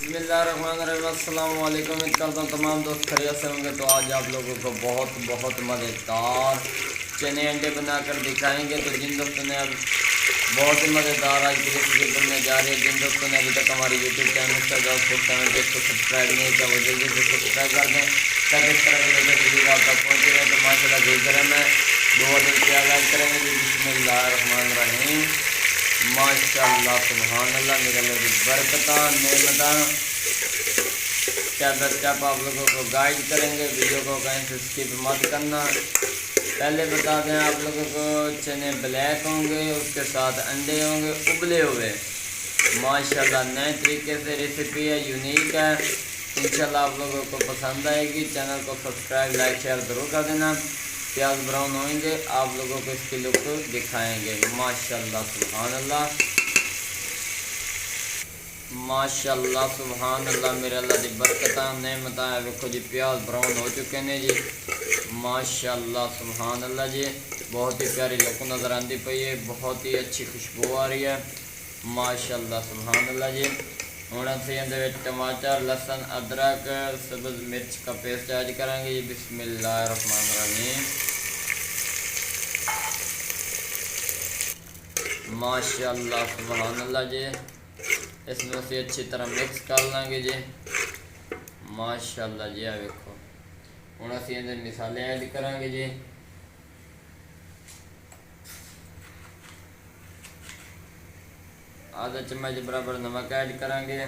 बिस्मिल्लाहिर्रहमानिर्रहीम। अस्सलाम वालेकुम। उम्मीद करता हूँ तमाम दोस्त खैरियत से होंगे। तो आज आप लोगों को बहुत मज़ेदार चने अंडे बनाकर दिखाएंगे। तो जिन दोस्तों ने अब बहुत ही मज़ेदार आज की रेसिपी बनने जा रही है, जिन दोस्तों ने अभी तक हमारे यूट्यूब चैनल से को सब्सक्राइब नहीं किया वो जल्दी से सब्सक्राइब कर दें ताकि इस तरह की लेटेस्ट वीडियो आप तक पहुँच रहे। तो माशाल्लाह जी करें मैं बहुत ही प्यार लाइक करेंगे जी। बिस्मिल्लाहिर्रहमानिर्रहीम। माशाल्लाह सुभान अल्लाह। मेरे अल्लाह की बरकत नेमता स्टेप बाय स्टेप आप लोगों को गाइड करेंगे। वीडियो को कहीं से स्किप मत करना। पहले बता दें आप लोगों को, चने ब्लैक होंगे, उसके साथ अंडे होंगे उबले हुए। माशाल्लाह नए तरीके से रेसिपी है, यूनिक है। इंशाल्लाह आप लोगों को पसंद आएगी। चैनल को सब्सक्राइब लाइक शेयर ज़रूर कर देना। प्याज ब्राउन होंगे, आप लोगों को इसकी लुक दिखाएंगे। माशाल्लाह सुभान अल्लाह, माशाल्लाह सुभान अल्लाह। मेरे अल्लाह की बरकत नेमत है। देखो जी प्याज ब्राउन हो चुके हैं जी। माशाल्लाह सुभान अल्लाह जी। बहुत ही प्यारी लुक नज़र आती पई है, बहुत ही अच्छी खुशबू आ रही है। माशाल्लाह सुभान अल्लाह जी। हूँ असें टमाटर लसन अदरक सब्ज़ मिर्च का पेस्ट ऐड करेंगे जी। बिस्मिल्लाहिर्रहमानिर्रहीम। माशाल्लाह सुभान अल्लाह जी। इसमें से अच्छी तरह मिक्स कर लेंगे जी। माशाल्लाह जी। आ देखो हूँ असीं इहदे मसाले ऐड करांगे जी। आधा चम्मच बराबर नमक ऐड करांगे,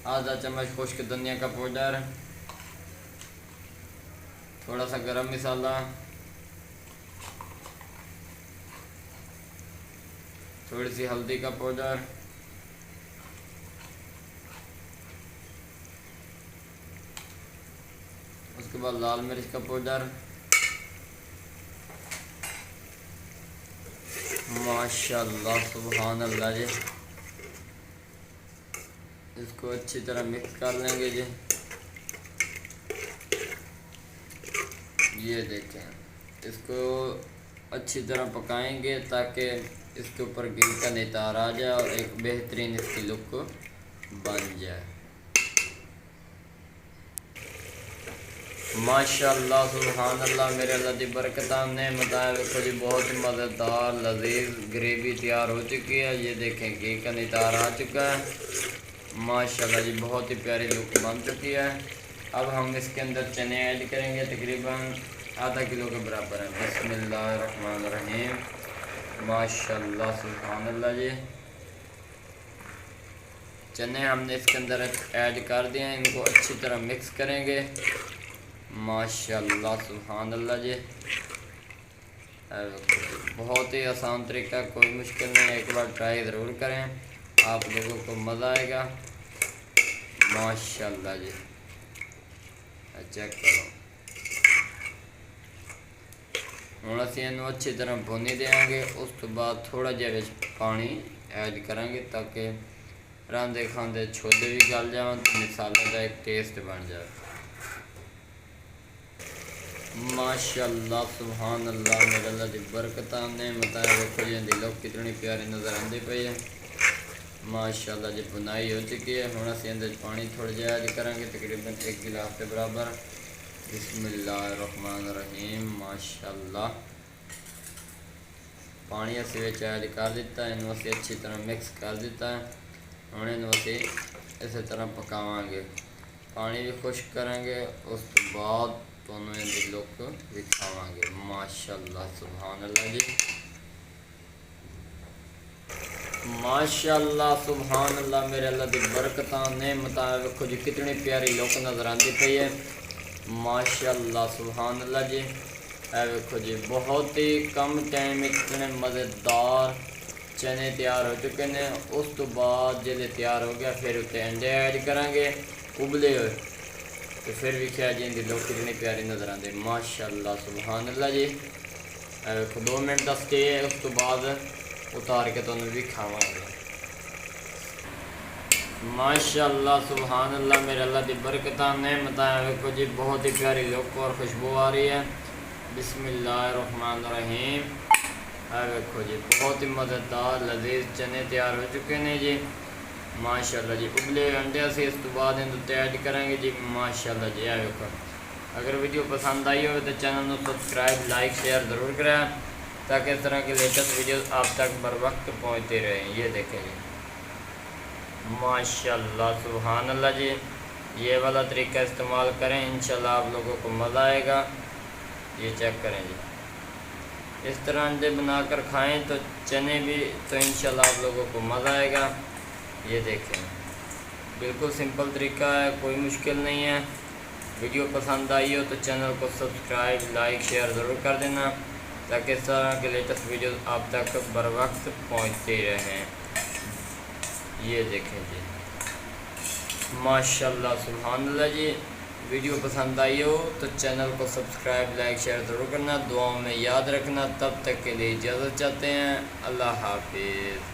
आधा चम्मच खुश्क धनिया का पाउडर, थोड़ा सा गरम मसाला, थोड़ी सी हल्दी का पाउडर, उसके बाद लाल मिर्च का पाउडर। माशाल्लाह सुभान अल्लाह जी। इसको अच्छी तरह मिक्स कर लेंगे जी। ये देखें, इसको अच्छी तरह पकाएंगे ताकि इसके ऊपर घी का नितार आ जाए और एक बेहतरीन इसकी लुक बन जाए। माशाल्लाह सुभान अल्लाह। मेरे अल्लाह की बरकत ने बताया। देखो जी बहुत ही मज़ेदार लजीज ग्रेवी तैयार हो चुकी है। ये देखें घी का नितार आ चुका है। माशाल्लाह जी बहुत ही प्यारी लुक बन चुकी है। अब हम इसके अंदर चने ऐड करेंगे, तकरीबन आधा किलो के बराबर है। बिस्मिल्लाहिर्रहमानिर्रहीम। माशाल्लाह सुभान अल्लाह जी। चने हमने इसके अंदर ऐड कर दिए हैं, इनको अच्छी तरह मिक्स करेंगे। माशाल्लाह सुभान अल्लाह जी। बहुत ही आसान तरीका, कोई मुश्किल नहीं, एक बार ट्राई ज़रूर करें, आप लोगों को मज़ा आएगा। माशाल्लाह जी। चेक करो हूँ असीं इन्हूं अच्छी तरह भुनी देंगे। उस तो बाद थोड़ा जिहा विच पानी ऐड करांगे ताकि रांदे खांदे छोले भी गल जाए, मसाले का एक टेस्ट बन जाए। माशाल्लाह सुभान अल्लाह। मेरे अल्लाह की बरकत ने बताया। देखो जी इनकी लुक कितनी प्यारी नज़र आती पई है। माशाल्लाह जी बुनाई हो चुकी है। हूँ असीं इहदे पानी थोड़ा जिहा ऐड करांगे, तकरीबन 1 गिलास के बराबर। बिस्मिल्लाहिर्रहमानिर्रहीम। माशाल्लाह पानी असीं विच ऐड कर दिता, इनू असीं अच्छी तरह मिक्स कर दिता है। हूँ इनू असीं इस तरह पकावांगे, पानी भी खुश्क करांगे, उस तो बाद दोनों इनकी लुक दिखावांगे। माशाल्लाह सुभान अल्लाह जी। माशाल्लाह सुभान अल्लाह। मेरे अल्लाह की बरकत ने बताया। देखो जी कितनी प्यारी लुक नज़र आती पई है। माशाल्लाह सुभान अल्लाह जी। देखो जी बहुत ही कम टाइम में कितने मज़ेदार चने तैयार हो चुके हैं। उस तो बाद जो तैयार हो गया फिर उत्ते अंडे ऐड करांगे उबले हुए, तो फिर भी क्या जी इनकी लुक कितनी प्यारी नज़र आती है। माशाल्लाह सुभान अल्लाह जी। देखो 2 मिनट का स्टे है, उस तो बाद उतार के तुहानू भी खावांगे। माशाल्लाह सुभान अल्लाह। मेरे अल्लाह की बरकत ने बताया। देखो जी बहुत ही प्यारी लुक और खुशबू आ रही है। बिस्मिल्लाहिर्रहमानिर्रहीम। देखो जी बहुत ही मज़ेदार लजीज चने तैयार हो चुके हैं जी। ماشاءاللہ جی ابلے انڈے سے اس تو بعد ایڈ کریں گے جی ماشاءاللہ جی آ ویکھو اگر ویڈیو پسند آئی ہو تو چینل کو سبسکرائب لائک شیئر ضرور کریں تاکہ اس طرح کی لیٹسٹ ویڈیوز آپ تک بر وقت پہنچتے رہیں. یہ دیکھیں جی ماشاءاللہ سبحان اللہ جی. یہ والا طریقہ استعمال کریں انشاءاللہ آپ لوگوں کو مزہ آئے گا. یہ چیک کریں جی اس طرح انڈے بنا کر کھائیں تو چنے بھی تو انشاءاللہ آپ لوگوں کو مزہ آئے گا. یہ دیکھیں بالکل سمپل طریقہ ہے, کوئی مشکل نہیں ہے. ویڈیو پسند آئی ہو تو چینل کو سبسکرائب لائک شیئر ضرور کر دینا تاکہ اس طرح کے لیٹسٹ ویڈیوز آپ تک بر وقت پہنچتے رہیں. یہ دیکھیں جی ماشاءاللہ سبحان اللہ جی. ویڈیو پسند آئی ہو تو چینل کو سبسکرائب لائک شیئر ضرور کرنا, دعاؤں میں یاد رکھنا. تب تک کے لیے اجازت چاہتے ہیں. اللہ حافظ.